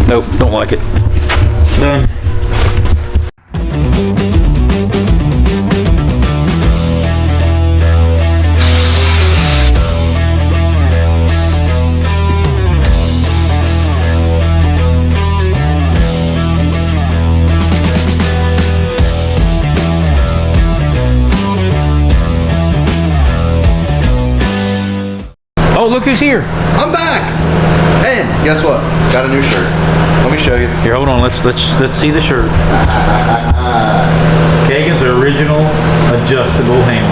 Nope, don't like it. Done. Oh, look who's here. I'm back. And guess what? Got a new shirt. Let me show you. Here, hold on. Let's see the shirt. Kegan's original adjustable hammer.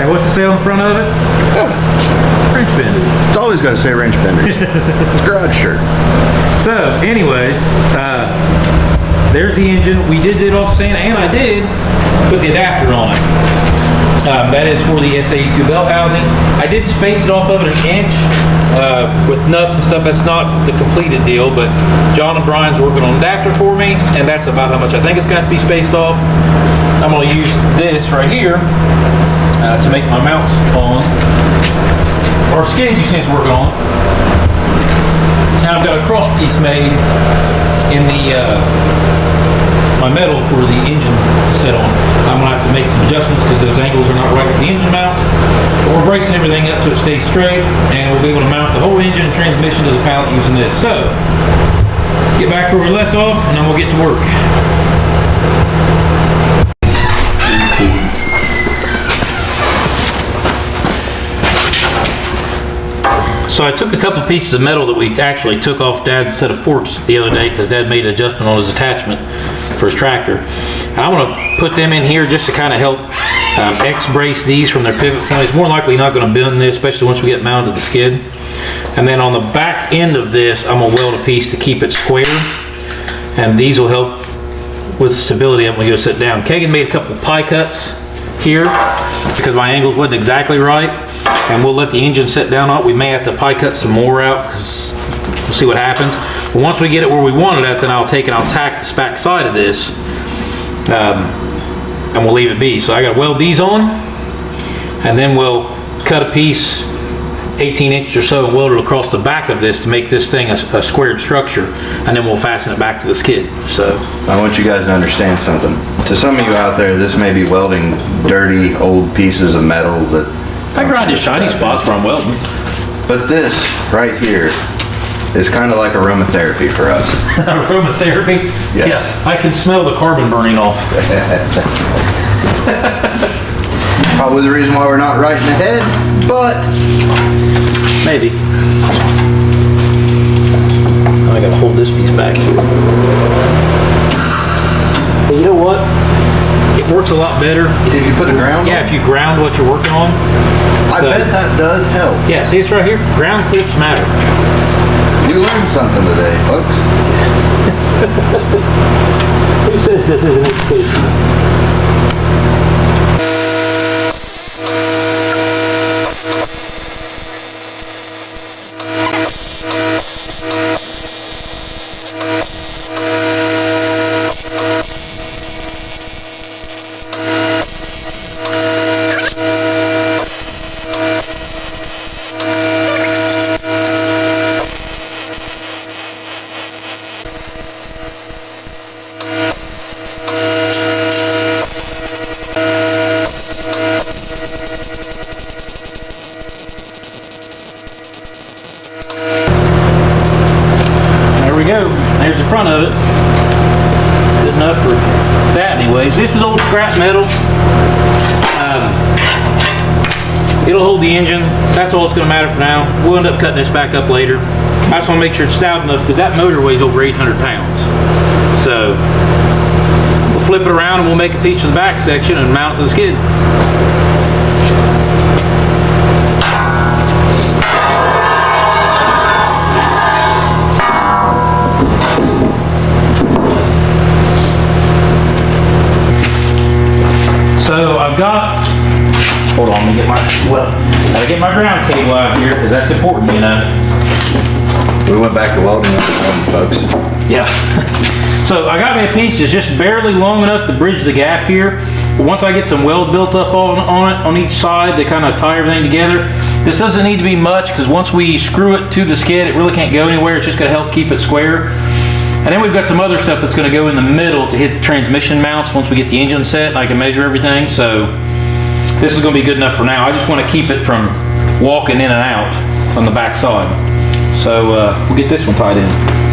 And what's it say on the front of it? Wrench benders. It's always got to say wrench benders. It's a garage shirt. So, anyways, there's the engine. We did it off stand, and I did put the adapter on it. That is for the SAE2 belt housing. I did space it off of it an inch with nuts and stuff. That's not the completed deal, but John and Brian's working on an adapter for me, and that's about how much I think it's got to be spaced off. I'm going to use this right here to make my mounts on, or skid you see it's working on. And I've got a cross piece made in the my metal for the engine to sit on. I'm gonna have to make some adjustments because those angles are not right for the engine mount. But we're bracing everything up so it stays straight, and we'll be able to mount the whole engine and transmission to the pallet using this. So, get back where we left off, and then we'll get to work. So I took a couple pieces of metal that we actually took off Dad's set of forks the other day because Dad made an adjustment on his attachment for his tractor. And I'm going to put them in here just to kind of help X-brace these from their pivot point. It's more than likely not going to bend this, especially once we get mounted to the skid. And then on the back end of this, I'm going to weld a piece to keep it square. And these will help with stability when we go sit down. Kegan made a couple of pie cuts here because my angles wasn't exactly right. And we'll let the engine sit down on it. We may have to pie cut some more out because we'll see what happens. But once we get it where we want it at, then I'll take and I'll tack this back side of this and we'll leave it be. So I got to weld these on, and then we'll cut a piece 18 inches or so and weld it across the back of this to make this thing a squared structure, and then we'll fasten it back to the skid. So I want you guys to understand something. To some of you out there, this may be welding dirty old pieces of metal that I grind the shiny spots where I'm welding. But this right here is kind of like aromatherapy for us. Aromatherapy? Yes. Yeah, I can smell the carbon burning off. Probably the reason why we're not right in the head, but maybe. I gotta hold this piece back here. But you know what? It works a lot better if you put a ground on? If you ground what you're working on. I bet that does help. Yeah, see it's right here? Ground clips matter. You learned something today, folks. Who says this isn't education? Go. There's the front of it. Good enough for that anyways. This is old scrap metal. It'll hold the engine. That's all it's going to matter for now. We'll end up cutting this back up later. I just want to make sure it's stout enough because that motor weighs over 800 pounds. So we'll flip it around and we'll make a piece for the back section and mount it to the skid. So I've got, hold on, let me get my, gotta get my ground cable out here because that's important, you know. We went back to welding folks. Yeah. So I got me a piece that's just barely long enough to bridge the gap here. But once I get some weld built up on each side to kind of tie everything together, This doesn't need to be much because once we screw it to the skid, it really can't go anywhere. It's just going to help keep it square. And then we've got some other stuff that's going to go in the middle to hit the transmission mounts once we get the engine set and I can measure everything. So this is going to be good enough for now. I just want to keep it from walking in and out on the back side. So we'll get this one tied in.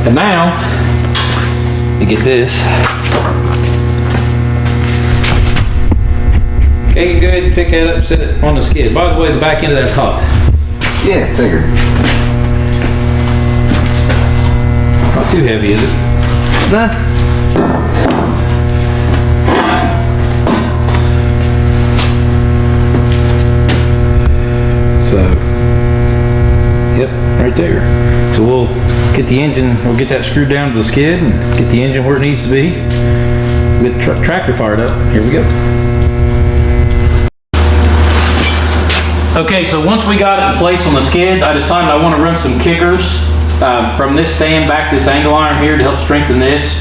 And now, you get this. Okay, you go ahead and pick that up, set it on the skid. By the way, the back end of that's hot. Yeah, figured. Not too heavy, is it? Nah. So, yep, right there. So we'll get the engine, we'll get that screwed down to the skid and get the engine where it needs to be. We'll get the tractor fired up. Here we go. Okay, so once we got it in place on the skid, I decided I want to run some kickers from this stand back to this angle iron here to help strengthen this.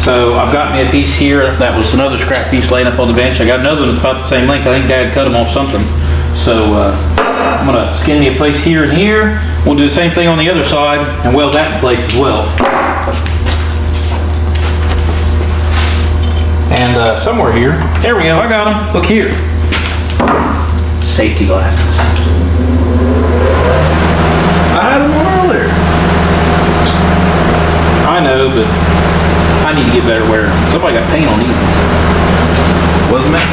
So I've got me a piece here that was another scrap piece laying up on the bench. I got another one that's about the same length. I think Dad cut them off something. So I'm gonna skin me a place here and here. We'll do the same thing on the other side and weld that in place as well. And somewhere here, there we go, I got them. Look here. Safety glasses. I had them on earlier. I know, but I need to get better wearing them. Somebody got paint on these ones. Wasn't it?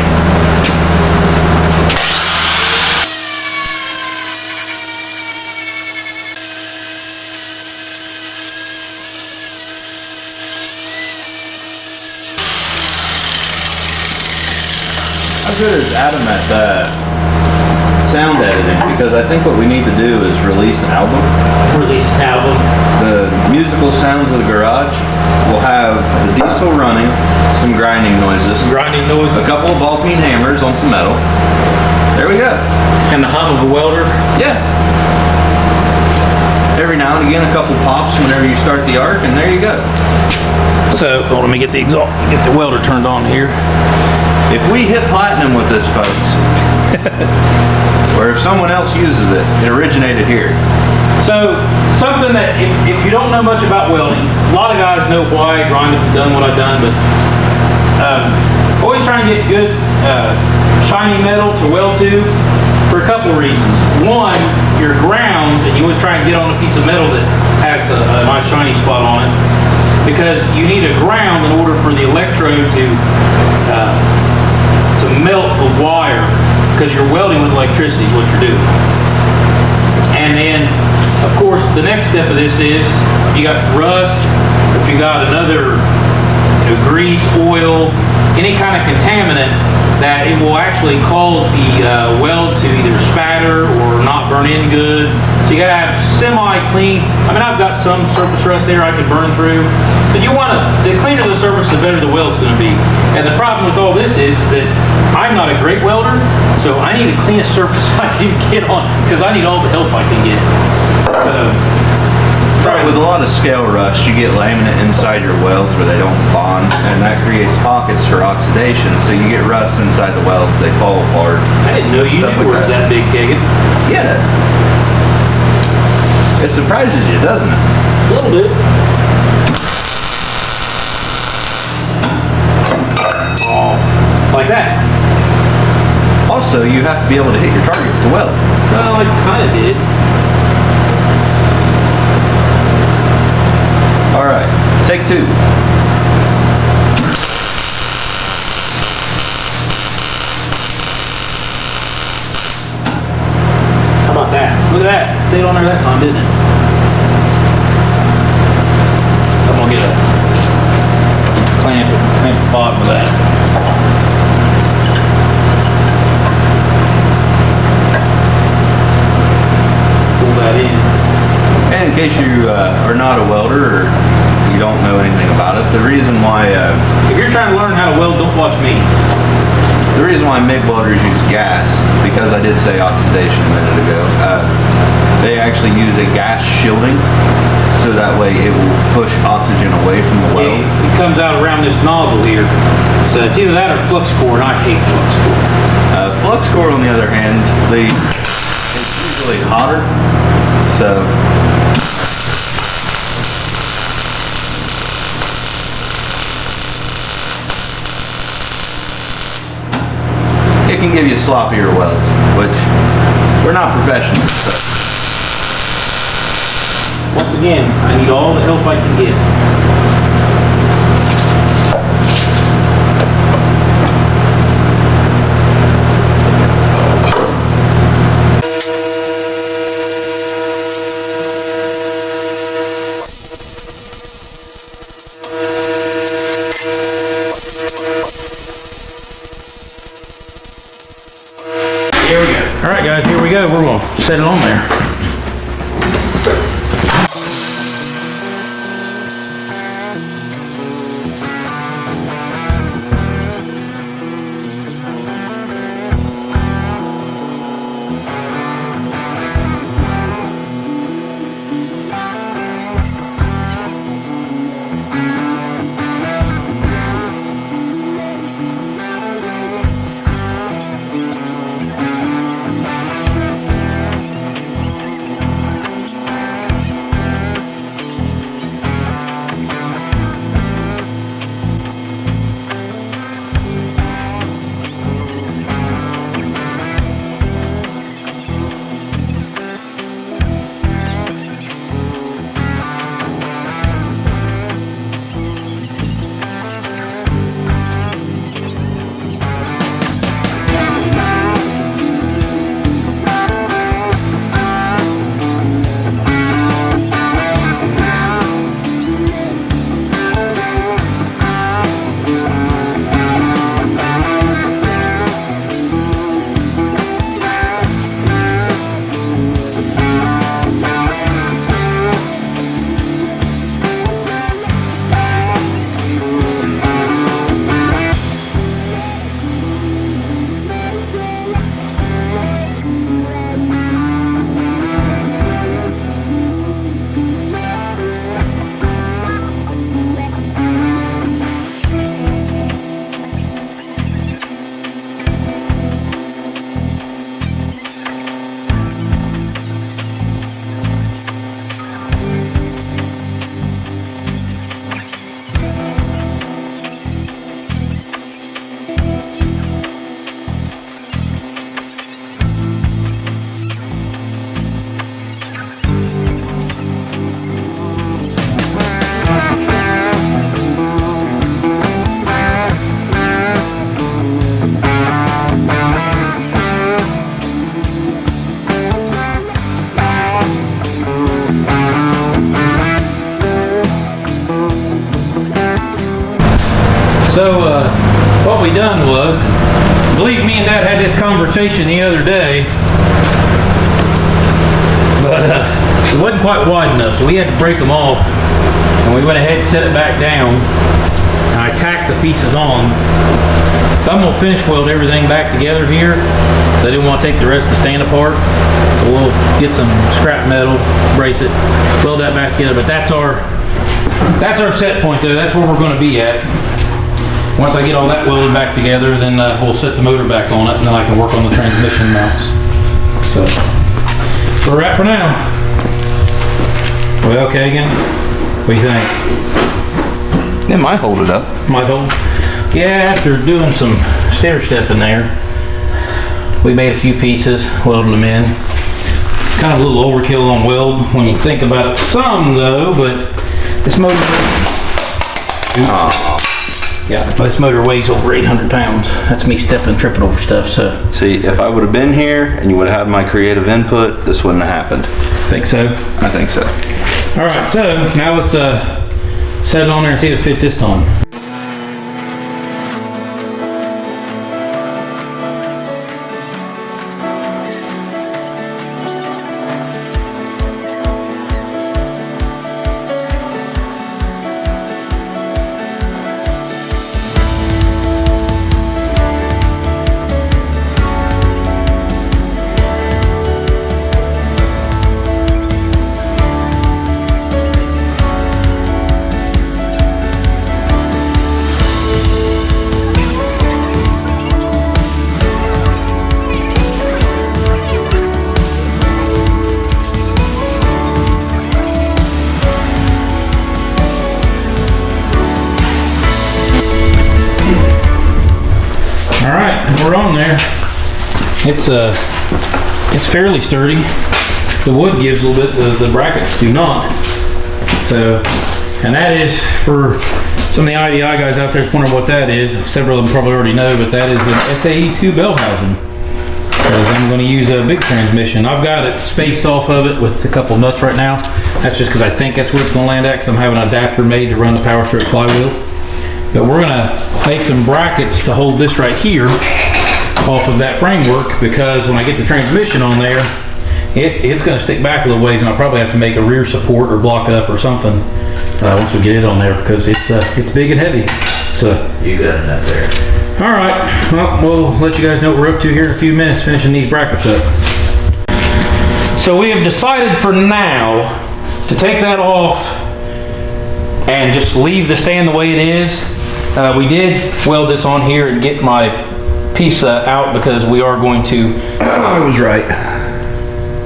How good is Adam at sound editing? Because I think what we need to do is release an album. Release an album. The musical sounds of the garage will have the diesel running, some grinding noises, a couple of ball peen hammers on some metal. There we go. And the hum of a welder. Yeah. Every now and again, a couple pops whenever you start the arc, and there you go. So, let me get the exhaust, get the welder turned on here. If we hit platinum with this, folks, or if someone else uses it, it originated here. So, something that, if you don't know much about welding, a lot of guys know why I grind up and done what I've done, but always trying to get good shiny metal to weld to for a couple of reasons. One, your ground, and you always try and get on a piece of metal that has a nice shiny spot on it, because you need a ground in order for the electrode to melt the wire, because you're welding with electricity is what you're doing. And then, of course, the next step of this is you got rust, if you got another grease, oil, any kind of contaminant, that it will actually cause the weld to either spatter or not burn in good. So you gotta have semi-clean. I mean, I've got some surface rust there I could burn through, but you wanna, the cleaner the surface, the better the weld's gonna be. And the problem with all this is that I'm not a great welder, so I need the cleanest surface I can get on, because I need all the help I can get. Right, with a lot of scale rust, you get laminate inside your welds where they don't bond, and that creates pockets for oxidation, so you get rust inside the welds, they fall apart. I didn't know you Stuff knew like it was that big, Kegan. Yeah. It surprises you, doesn't it? A little bit. Oh, like that. Also, you have to be able to hit your target with the weld. Well, I kind of did. All right, take two. How about that? Look at that. See it on there that time, didn't it? I'm gonna get a clamp the bottom of that. Pull that in. you don't know anything about it. The reason why, If you're trying to learn how to weld, don't watch me. the reason why MIG welders use gas, because I did say oxidation a minute ago, they actually use a gas shielding, so that way it will push oxygen away from the weld. It comes out around this nozzle here. So it's either that or flux core, and I hate flux core. Flux core, on the other hand, it's usually hotter, so it can give you sloppier welds, which we're not professionals. So. Once again, I need all the help I can get. Here we go. All right, guys, here we go. We're going to set it on there. So what we done was, I believe me and Dad had this conversation the other day, but it wasn't quite wide enough, so we had to break them off, and we went ahead and set it back down, and I tacked the pieces on. So I'm gonna finish weld everything back together here. So I didn't want to take the rest of the stand apart, so we'll get some scrap metal, brace it, weld that back together. But that's our set point though. That's where we're going to be at. Once I get all that welded back together, then we'll set the motor back on it, and then I can work on the transmission mounts. So that's where we're at for now. Well, Kegan, what do you think? It might hold it up. Might hold? Yeah, after doing some stair step in there, we made a few pieces, welded them in. Kind of a little overkill on weld when you think about it some though, but this motor, yeah, this motor weighs over 800 pounds. That's me stepping, tripping over stuff, so. See, if I would have been here and you would have had my creative input, this wouldn't have happened. Think so? I think so. All right, so now let's set it on there and see if it fits this time. we're on there. It's fairly sturdy. The wood gives a little bit, the brackets do not. So, and that is for some of the IDI guys out there that's wondering what that is. Several of them probably already know, but that is an SAE2 bell housing. Because I'm going to use a big transmission. I've got it spaced off of it with a couple nuts right now. That's just because I think that's where it's going to land at, because I'm having an adapter made to run the power stroke flywheel. But we're going to make some brackets to hold this right here off of that framework, because when I get the transmission on there, it's going to stick back a little ways, and I'll probably have to make a rear support or block it up or something once we get it on there, because it's big and heavy. So You got enough there. all right, well, we'll let you guys know what we're up to here in a few minutes, finishing these brackets up. So we have decided for now to take that off and just leave the stand the way it is. We did weld this on here and get my piece out, because we are going to... I was right.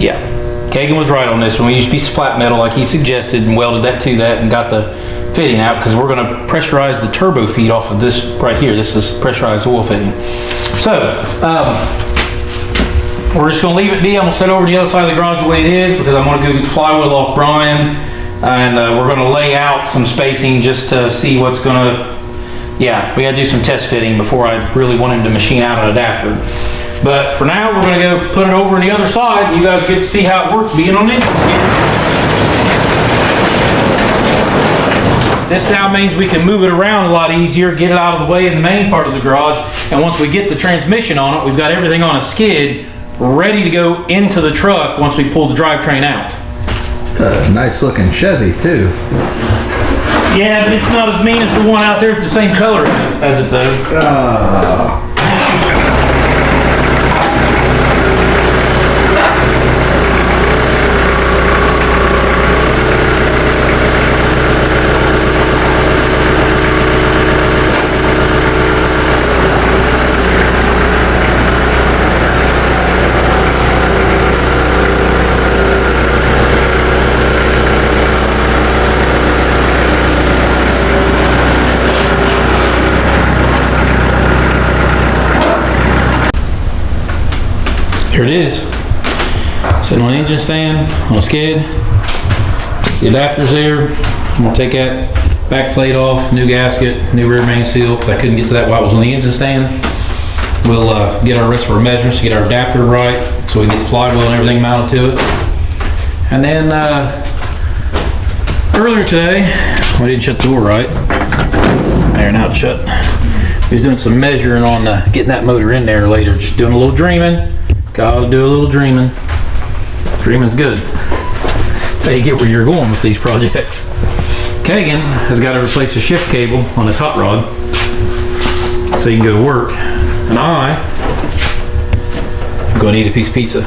Yeah, Kegan was right on this one. We used a piece of flat metal like he suggested and welded that to that and got the fitting out, because we're going to pressurize the turbo feed off of this right here. This is pressurized oil fitting. So we're just going to leave it be. I'm going to set over to the other side of the garage the way it is, because I'm going to go get the flywheel off Brian, and we're going to lay out some spacing just to see what's going to... Yeah, we got to do some test fitting before I really want him to machine out an adapter. But for now, we're going to go put it over on the other side. You guys get to see how it works being on the engine skin. This now means we can move it around a lot easier, get it out of the way in the main part of the garage. And once we get the transmission on it, we've got everything on a skid ready to go into the truck once we pull the drivetrain out. It's a nice looking Chevy too. Yeah, but it's not as mean as the one out there. It's the same color as it though. Here it is. Sitting on the engine stand, on a skid. The adapter's there. I'm gonna take that back plate off, new gasket, new rear main seal, because I couldn't get to that while it was on the engine stand. We'll get our rest of our measurements to get our adapter right, so we can get the flywheel and everything mounted to it. And then earlier today, we didn't shut the door right. There, now it's shut. We was doing some measuring on getting that motor in there later, just doing a little dreaming. Gotta do a little dreaming. Dreaming's good. That's how you get where you're going with these projects. Kegan has got to replace the shift cable on his hot rod so he can go to work. And I'm going to eat a piece of pizza.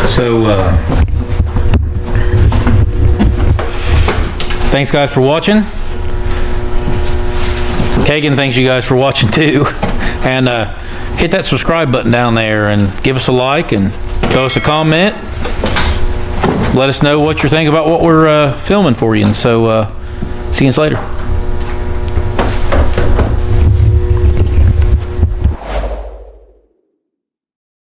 So, thanks guys for watching. Kegan thanks you guys for watching too. And hit that subscribe button down there and give us a like and throw us a comment. Let us know what you're thinking about what we're filming for you. And so, see you later.